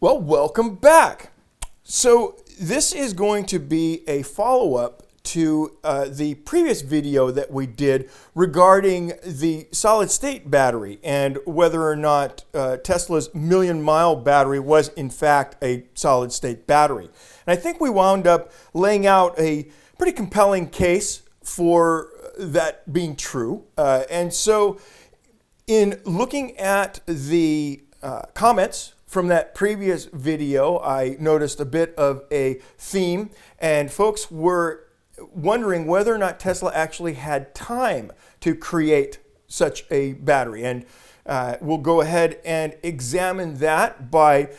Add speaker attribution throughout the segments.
Speaker 1: Well, welcome back. So this is going to be a follow-up to the previous video that we did regarding the solid-state battery and whether or not Tesla's million-mile battery was in fact a solid-state battery. And I think we wound up laying out a pretty compelling case for that being true. And so in looking at the comments from that previous video, I noticed a bit of a theme, and folks were wondering whether or not Tesla actually had time to create such a battery. And we'll go ahead and examine that by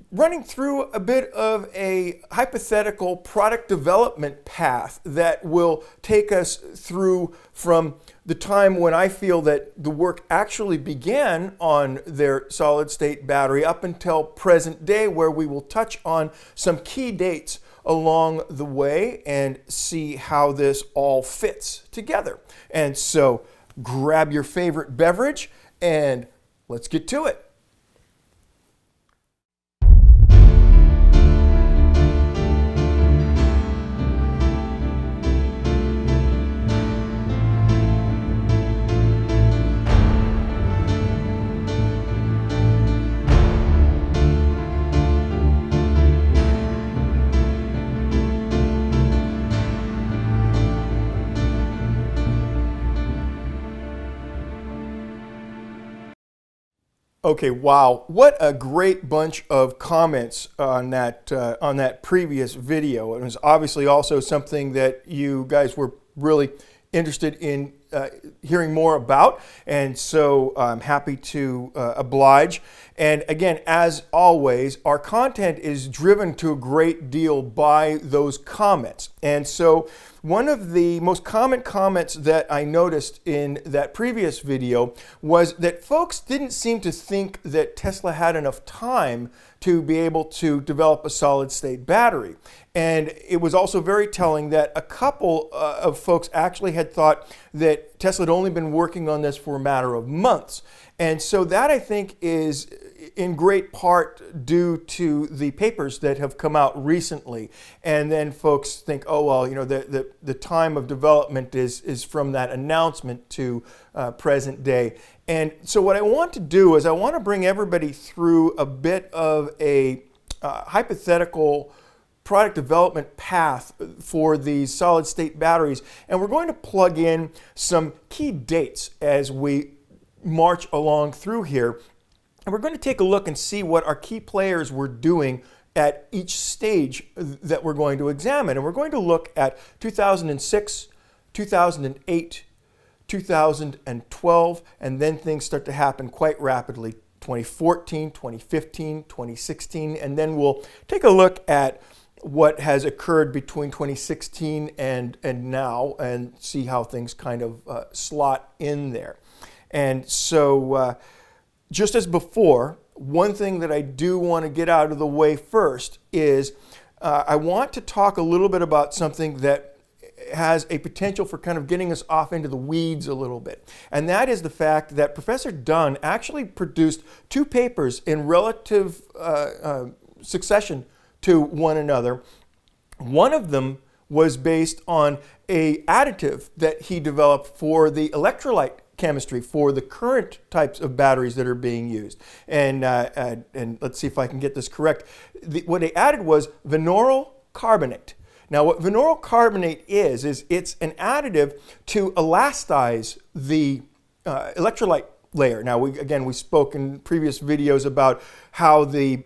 Speaker 1: running through a bit of a hypothetical product development path that will take us through from the time when I feel that the work actually began on their solid-state battery up until present day, where we will touch on some key dates along the way and see how this all fits together. And so grab your favorite beverage and let's get to it. Okay, wow, what a great bunch of comments on that previous video. It was obviously also something that you guys were really interested in hearing more about, and so I'm happy to oblige. And again, as always, our content is driven to a great deal by those comments. And so one of the most common comments that I noticed in that previous video was that folks didn't seem to think that Tesla had enough time to be able to develop a solid-state battery. And it was also very telling that a couple of folks actually had thought that Tesla had only been working on this for a matter of months. And so that, I think, is in great part due to the papers that have come out recently. And then folks think, oh, well, you know, the time of development is from that announcement to present day. And so what I want to do is I want to bring everybody through a bit of a hypothetical product development path for these solid state batteries. And we're going to plug in some key dates as we march along through here. And we're going to take a look and see what our key players were doing at each stage that we're going to examine. And we're going to look at 2006, 2008, 2012, and then things start to happen quite rapidly. 2014, 2015, 2016, and then we'll take a look at what has occurred between 2016 and now and see how things kind of slot in there. And so just as before, one thing that I do want to get out of the way first is I want to talk a little bit about something that has a potential for kind of getting us off into the weeds a little bit. And that is the fact that Professor Dunn actually produced two papers in relative succession to one another. One of them was based on an additive that he developed for the electrolyte chemistry for the current types of batteries that are being used. And let's see if I can get this correct. What they added was vinyl carbonate. Now what vinyl carbonate is it's an additive to elastize the electrolyte layer. Now we spoke in previous videos about how the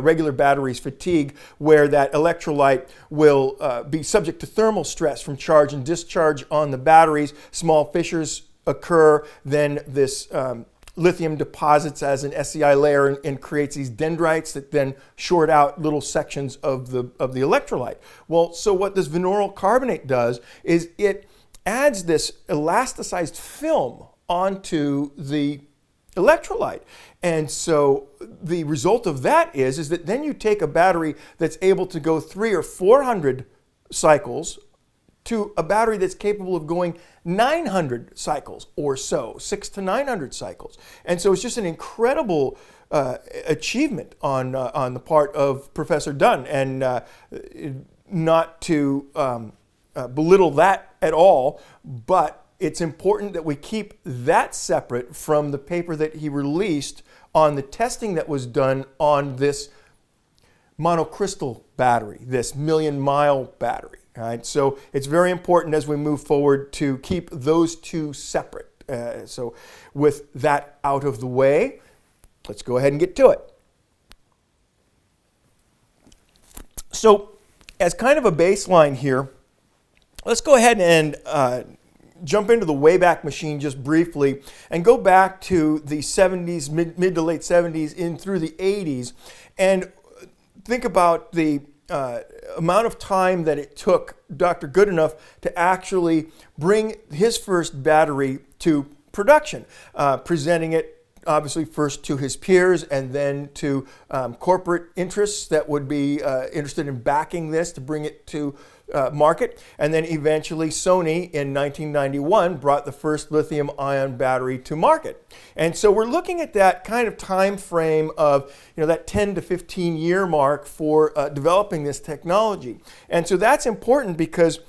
Speaker 1: regular batteries fatigue, where that electrolyte will be subject to thermal stress from charge and discharge on the batteries. Small fissures occur, then this lithium deposits as an SEI layer and creates these dendrites that then short out little sections of the electrolyte. Well, so what this vinyl carbonate does is it adds this elasticized film onto the electrolyte. And so the result of that is that then you take a battery that's able to go 300 or 400 cycles to a battery that's capable of going 900 cycles or so, 600 to 900 cycles. And so it's just an incredible achievement on the part of Professor Dunn, and not to belittle that at all, but it's important that we keep that separate from the paper that he released on the testing that was done on this monocrystal battery, this million-mile battery. All right? So it's very important as we move forward to keep those two separate. So with that out of the way, let's go ahead and get to it. So as kind of a baseline here, let's go ahead and jump into the Wayback Machine just briefly and go back to the 70s, mid to late 70s in through the 80s, and think about the amount of time that it took Dr. Goodenough to actually bring his first battery to production, presenting it obviously first to his peers and then to corporate interests that would be interested in backing this to bring it to market. And then eventually Sony in 1991 brought the first lithium-ion battery to market. And so we're looking at that kind of time frame of that 10 to 15 year mark for developing this technology. And so that's important because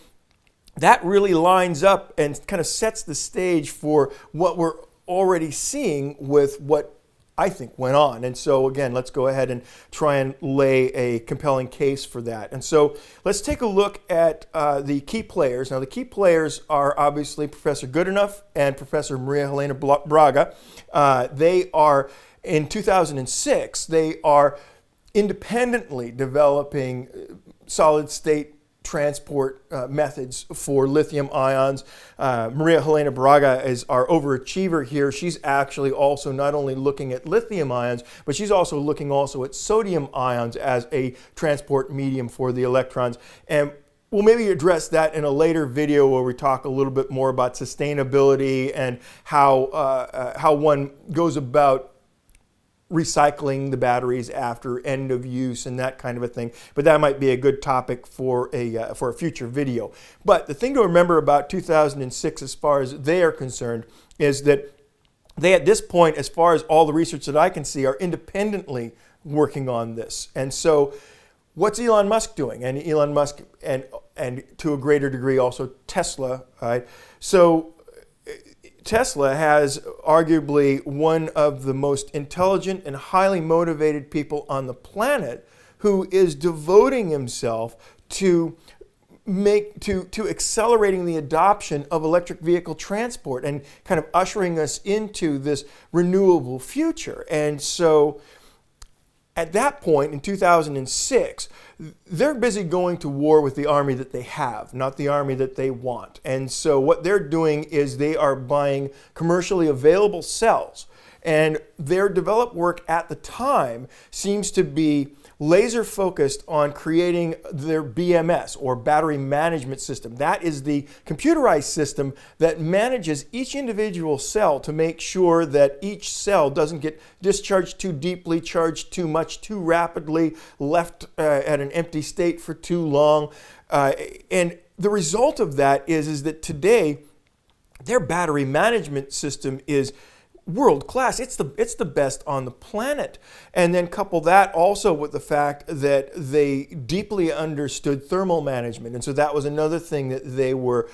Speaker 1: that really lines up and kind of sets the stage for what we're already seeing with what I think went on. And so again, let's go ahead and try and lay a compelling case for that. And so let's take a look at the key players. Now the key players are obviously Professor Goodenough and Professor Maria Helena Braga. They are, in 2006, they are independently developing solid state transport methods for lithium ions. Maria Helena Braga is our overachiever here. She's actually also not only looking at lithium ions, but she's also looking at sodium ions as a transport medium for the electrons. And we'll maybe address that in a later video where we talk a little bit more about sustainability and how one goes about recycling the batteries after end of use and that kind of a thing. But that might be a good topic for a future video. But the thing to remember about 2006 as far as they are concerned is that they, at this point, as far as all the research that I can see, are independently working on this. And so what's Elon Musk doing? And Elon Musk and to a greater degree also Tesla, right? So Tesla has arguably one of the most intelligent and highly motivated people on the planet who is devoting himself to accelerating the adoption of electric vehicle transport and kind of ushering us into this renewable future. And so at that point in 2006, they're busy going to war with the army that they have, not the army that they want. And so what they're doing is they are buying commercially available cells. And their developed work at the time seems to be laser focused on creating their BMS, or battery management system. That is the computerized system that manages each individual cell to make sure that each cell doesn't get discharged too deeply, charged too much, too rapidly, left at an empty state for too long. And the result of that is that today their battery management system is world class. It's the best on the planet. And then couple that also with the fact that they deeply understood thermal management. And so that was another thing that they were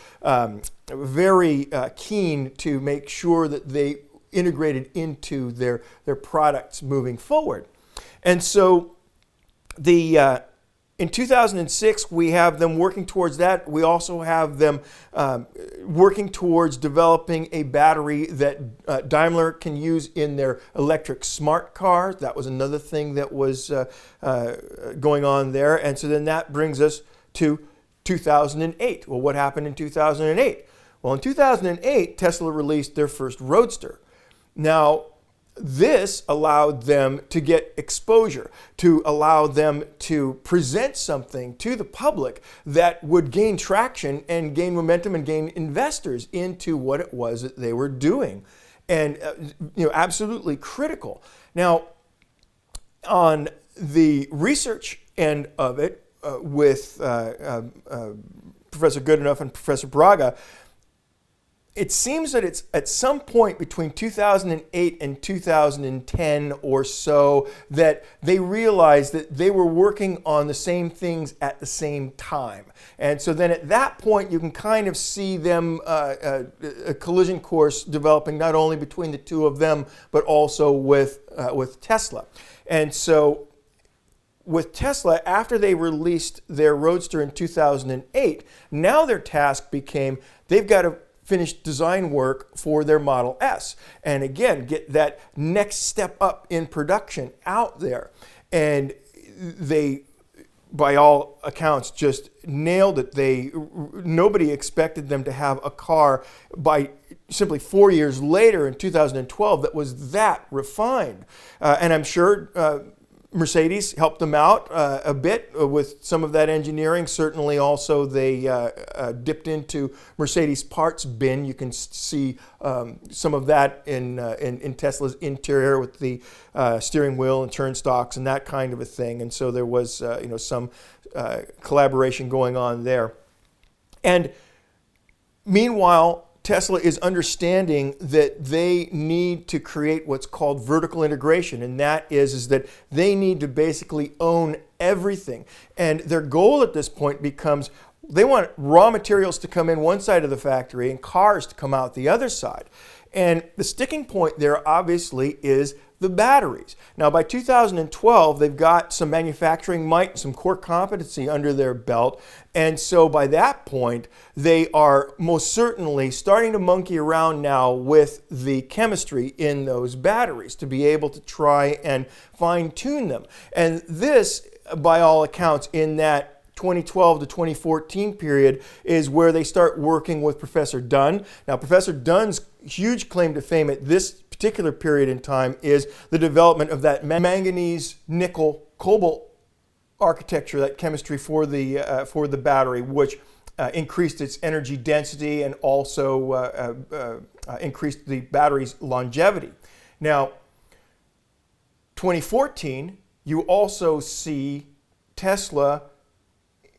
Speaker 1: very keen to make sure that they integrated into their products moving forward. And so in 2006, we have them working towards that. We also have them working towards developing a battery that Daimler can use in their electric smart car. That was another thing that was going on there. And so then that brings us to 2008. Well, what happened in 2008? Well, in 2008, Tesla released their first Roadster. Now, this allowed them to get exposure, to allow them to present something to the public that would gain traction and gain momentum and gain investors into what it was that they were doing. And absolutely critical. Now, on the research end of it, with Professor Goodenough and Professor Braga, it seems that it's at some point between 2008 and 2010 or so that they realized that they were working on the same things at the same time. And so then at that point, you can kind of see them, a collision course developing not only between the two of them, but also with Tesla. And so with Tesla, after they released their Roadster in 2008, now their task became they've got to finish design work for their Model S. And again, get that next step up in production out there. And they, by all accounts, just nailed it. Nobody expected them to have a car by simply 4 years later in 2012 that was that refined. And I'm sure Mercedes helped them out a bit with some of that engineering. Certainly also they dipped into Mercedes parts bin. You can see some of that in Tesla's interior with the steering wheel and turnstocks and that kind of a thing. And so there was some collaboration going on there. And meanwhile, Tesla is understanding that they need to create what's called vertical integration, and that is that they need to basically own everything. And their goal at this point becomes they want raw materials to come in one side of the factory and cars to come out the other side. And the sticking point there obviously is the batteries. Now by 2012, they've got some manufacturing might, some core competency under their belt. And so by that point, they are most certainly starting to monkey around now with the chemistry in those batteries to be able to try and fine tune them. And this, by all accounts, in that 2012 to 2014 period is where they start working with Professor Dunn. Now, Professor Dunn's huge claim to fame at this particular period in time is the development of that manganese, nickel, cobalt architecture, that chemistry for the battery, which increased its energy density and also increased the battery's longevity. Now, 2014, you also see Tesla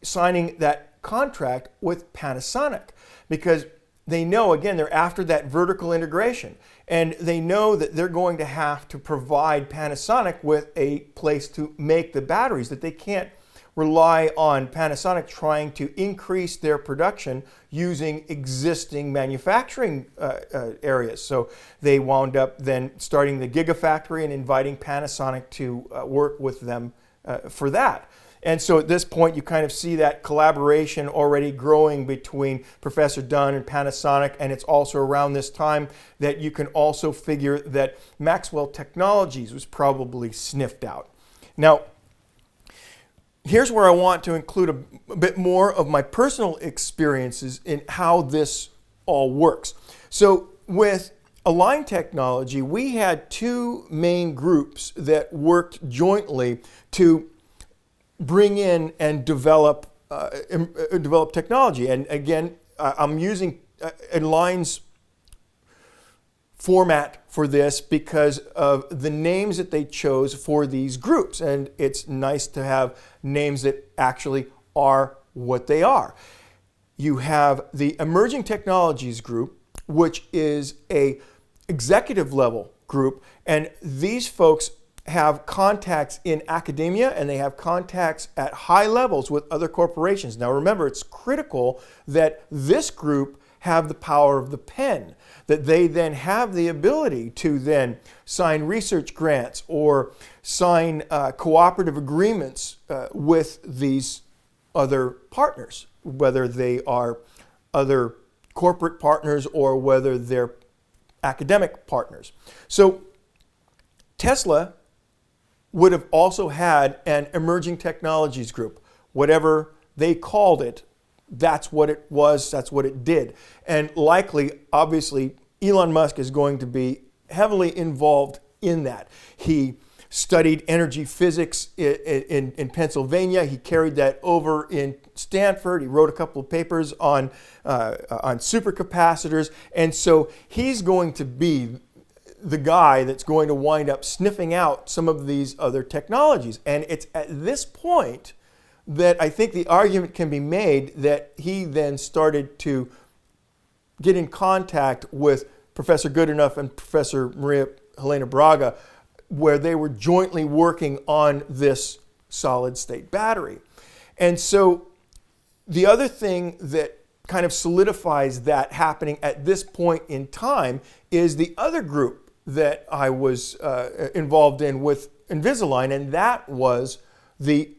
Speaker 1: signing that contract with Panasonic because they know, again, they're after that vertical integration, and they know that they're going to have to provide Panasonic with a place to make the batteries, that they can't rely on Panasonic trying to increase their production using existing manufacturing areas. So they wound up then starting the Gigafactory and inviting Panasonic to work with them for that. And so at this point, you kind of see that collaboration already growing between Professor Dunn and Panasonic, and it's also around this time that you can also figure that Maxwell Technologies was probably sniffed out. Now, here's where I want to include a bit more of my personal experiences in how this all works. So with Align Technology, we had two main groups that worked jointly to bring in and develop technology. And again, I'm using Align's format for this because of the names that they chose for these groups. And it's nice to have names that actually are what they are. You have the Emerging Technologies Group, which is a executive level group, and these folks have contacts in academia and they have contacts at high levels with other corporations. Now remember, it's critical that this group have the power of the pen, that they then have the ability to then sign research grants or sign cooperative agreements with these other partners, whether they are other corporate partners or whether they're academic partners. So Tesla would have also had an Emerging Technologies Group. Whatever they called it, that's what it was, that's what it did. And likely, obviously, Elon Musk is going to be heavily involved in that. He studied energy physics in Pennsylvania. He carried that over in Stanford. He wrote a couple of papers on supercapacitors. And so he's going to be the guy that's going to wind up sniffing out some of these other technologies. And it's at this point that I think the argument can be made that he then started to get in contact with Professor Goodenough and Professor Maria Helena Braga, where they were jointly working on this solid state battery. And so the other thing that kind of solidifies that happening at this point in time is the other group that I was involved in with Invisalign, and that was the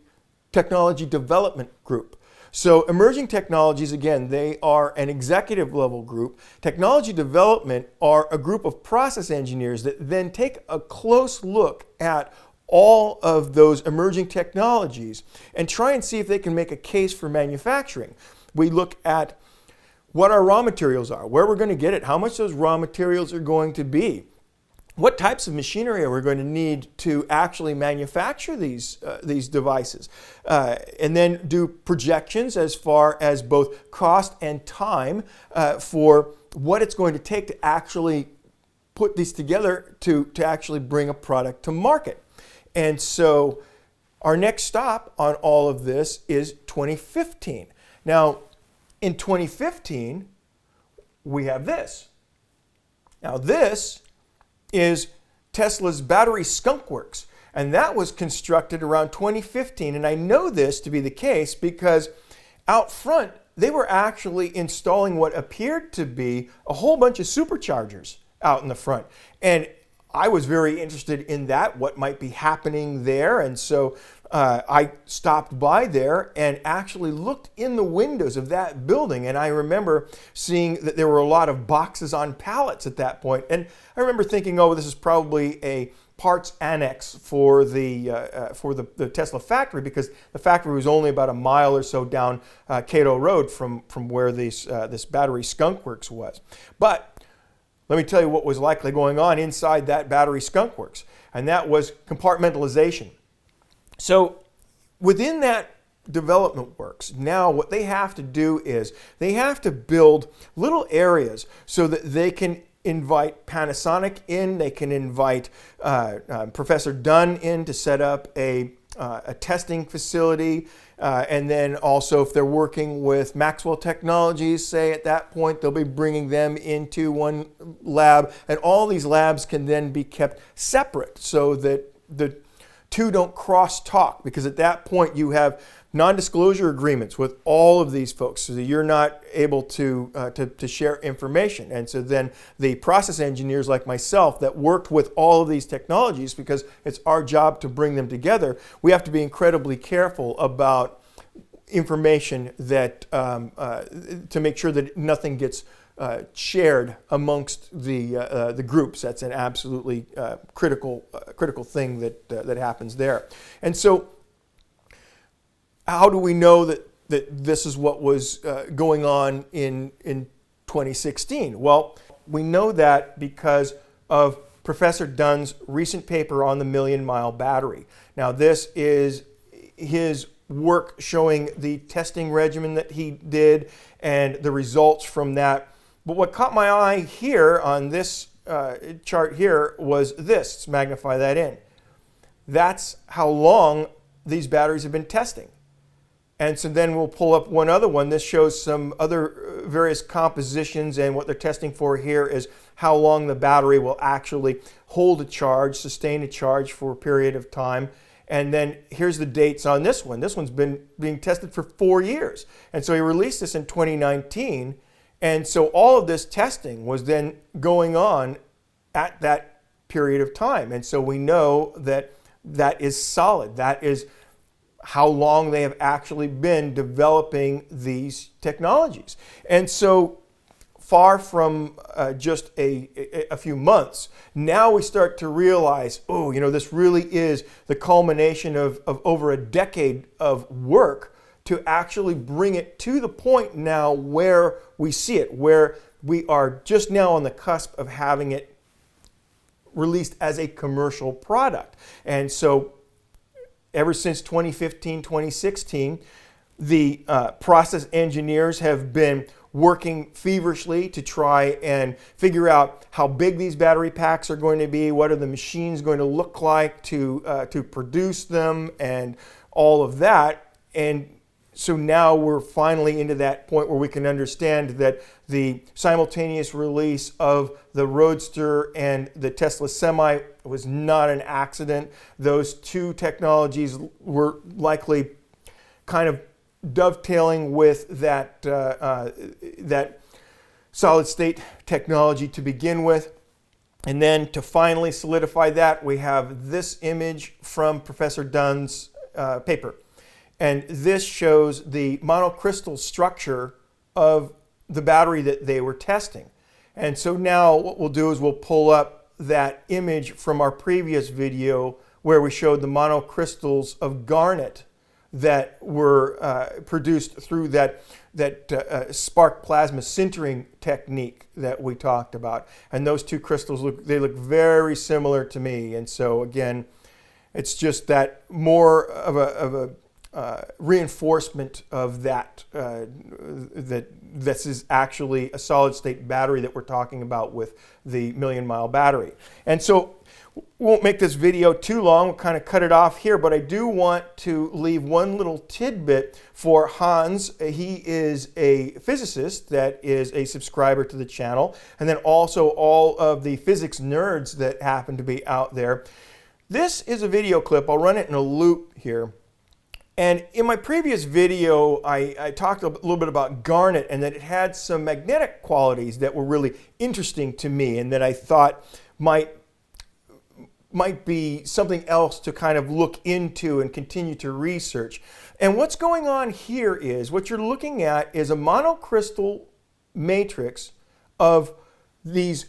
Speaker 1: technology development group. So emerging technologies, again, they are an executive level group. Technology development are a group of process engineers that then take a close look at all of those emerging technologies and try and see if they can make a case for manufacturing. We look at what our raw materials are, where we're going to get it, how much those raw materials are going to be, what types of machinery are we going to need to actually manufacture these devices, and then do projections as far as both cost and time for what it's going to take to actually put these together to actually bring a product to market. And so our next stop on all of this is 2015. Now, in 2015, we have this. Now, this is Tesla's battery skunkworks, and that was constructed around 2015. And I know this to be the case because out front, they were actually installing what appeared to be a whole bunch of superchargers out in the front. And I was very interested in that, what might be happening there. And so I stopped by there and actually looked in the windows of that building. And I remember seeing that there were a lot of boxes on pallets at that point. And I remember thinking, oh, this is probably a parts annex for the Tesla factory, because the factory was only about a mile or so down Cato Road from where this battery skunkworks was. But let me tell you what was likely going on inside that battery skunkworks, and that was compartmentalization. So within that development works, now what they have to do is they have to build little areas so that they can invite Panasonic in, they can invite Professor Dunn in to set up a testing facility, and then also if they're working with Maxwell Technologies, say at that point, they'll be bringing them into one lab, and all these labs can then be kept separate so that the two don't cross talk, because at that point you have non-disclosure agreements with all of these folks so that you're not able to share information. And so then the process engineers like myself that worked with all of these technologies, because it's our job to bring them together, we have to be incredibly careful about information that to make sure that nothing gets shared amongst the groups. That's an absolutely critical thing that happens there. And so how do we know that this is what was going on in 2016? Well, we know that because of Professor Dunn's recent paper on the million-mile battery. Now, this is his work showing the testing regimen that he did and the results from that. But what caught my eye here on this chart here was this. Let's magnify that in. That's how long these batteries have been testing. And so then we'll pull up one other one. This shows some other various compositions, and what they're testing for here is how long the battery will actually hold a charge, sustain a charge for a period of time. And then here's the dates on this one. This one's been being tested for 4 years. And so he released this in 2019. And so all of this testing was then going on at that period of time. And so we know that that is solid. That is how long they have actually been developing these technologies. And so far from just a few months, now we start to realize, oh, this really is the culmination of over a decade of work to actually bring it to the point now where we see it, where we are just now on the cusp of having it released as a commercial product. And so ever since 2015, 2016, the process engineers have been working feverishly to try and figure out how big these battery packs are going to be, what are the machines going to look like to produce them, and all of that. And so now we're finally into that point where we can understand that the simultaneous release of the Roadster and the Tesla Semi was not an accident. Those two technologies were likely kind of dovetailing with that, that solid state technology to begin with. And then to finally solidify that, we have this image from Professor Dunn's paper. And this shows the monocrystal structure of the battery that they were testing. And so now what we'll do is we'll pull up that image from our previous video where we showed the monocrystals of garnet that were produced through that spark plasma sintering technique that we talked about. And those two crystals look very similar to me. And so again, it's just that more of a reinforcement of that that this is actually a solid state battery that we're talking about with the million-mile battery. And so we won't make this video too long. We'll kind of cut it off here, but I do want to leave one little tidbit for Hans. He is a physicist that is a subscriber to the channel, and then also all of the physics nerds that happen to be out there. This is a video clip. I'll run it in a loop here. And in my previous video, I talked a little bit about garnet and that it had some magnetic qualities that were really interesting to me and that I thought might be something else to kind of look into and continue to research. And what's going on here is, what you're looking at is a monocrystal matrix of these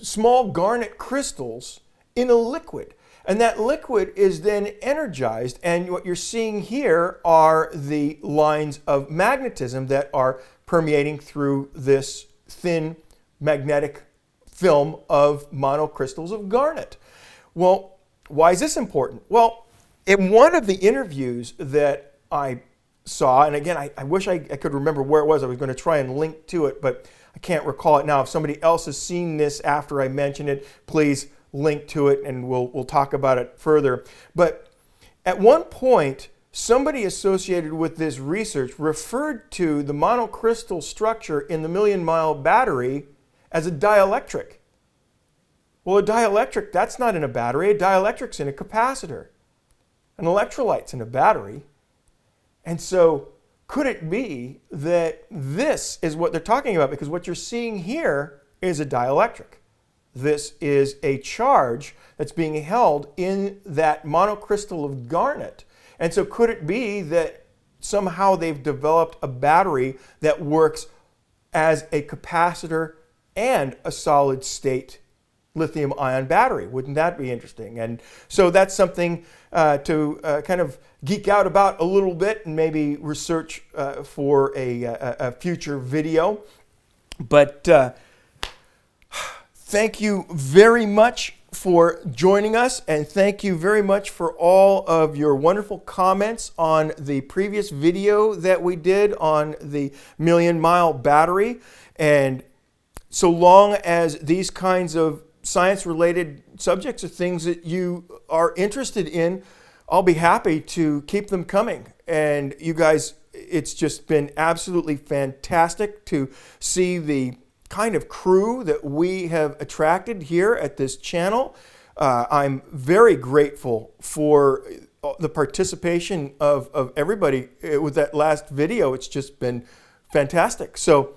Speaker 1: small garnet crystals in a liquid. And that liquid is then energized, and what you're seeing here are the lines of magnetism that are permeating through this thin magnetic film of monocrystals of garnet. Well, why is this important? Well, in one of the interviews that I saw, and again, I wish I could remember where it was. I was going to try and link to it, but I can't recall it now. If somebody else has seen this after I mention it, please link to it and we'll talk about it further. But at one point, somebody associated with this research referred to the monocrystal structure in the million-mile battery as a dielectric. Well, a dielectric, that's not in a battery. A dielectric's in a capacitor. An electrolyte's in a battery. And so could it be that this is what they're talking about? Because what you're seeing here is a dielectric. This is a charge that's being held in that monocrystal of garnet. And so could it be that somehow they've developed a battery that works as a capacitor and a solid state lithium-ion battery? Wouldn't that be interesting? And so that's something to kind of geek out about a little bit and maybe research for a future video. But thank you very much for joining us, and thank you very much for all of your wonderful comments on the previous video that we did on the million-mile battery. And so long as these kinds of science-related subjects are things that you are interested in, I'll be happy to keep them coming. And you guys, it's just been absolutely fantastic to see the kind of crew that we have attracted here at this channel. I'm very grateful for the participation of everybody with that last video. It's just been fantastic. So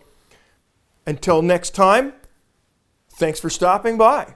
Speaker 1: until next time, thanks for stopping by.